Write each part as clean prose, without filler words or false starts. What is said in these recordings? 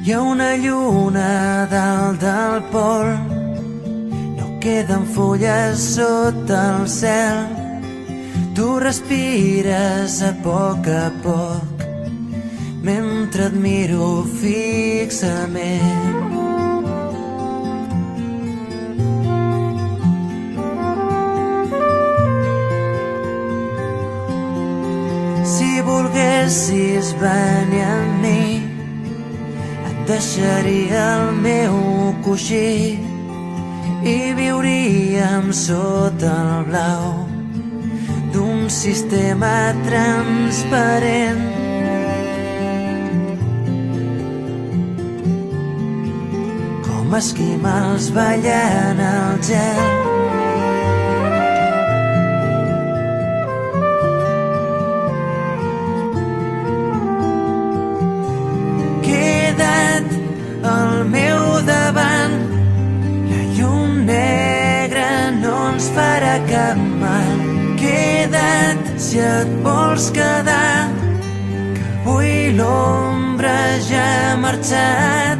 Hi ha una lluna dalt del pol, no queden fulles sota el cel. Tu respires a poc mentre et miro fixament. Si volguessis venir amb mi, et deixaria el meu coixí i viuríem sota el blau d'un sistema transparent. Com esquimals ballant al gel. Queda't al meu davant, la llum negra no ens farà cap mal. Queda't si et vols quedar, que avui l'ombra ja ha marxat.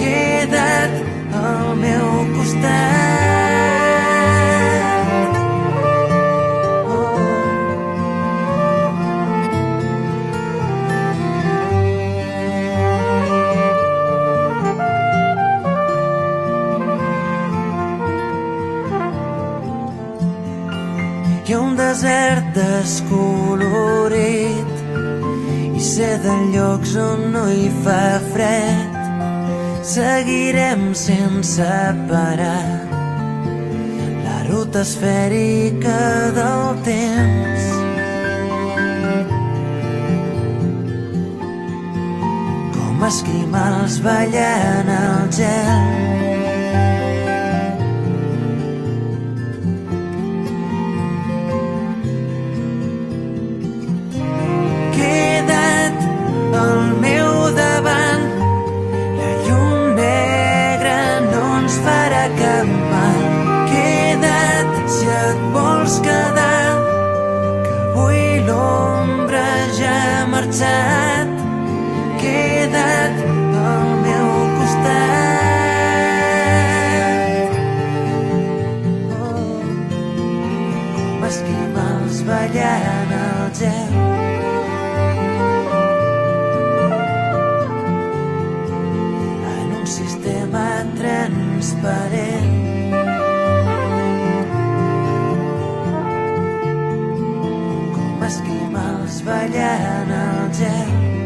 Queda't al meu costat. Hi ha un desert descolorit i sé de llocs on no hi fa fred. Seguirem sense parar la ruta esfèrica del temps. Com esquimals ballant al gel. Queda't al meu davant, farà cap mal. Queda't si et vols quedar, que avui l'ombra ja ha marxat. Queda't al meu costat. Com esquimals ballant al gel. En un sistema transparent. Com esquimals ballant al gel.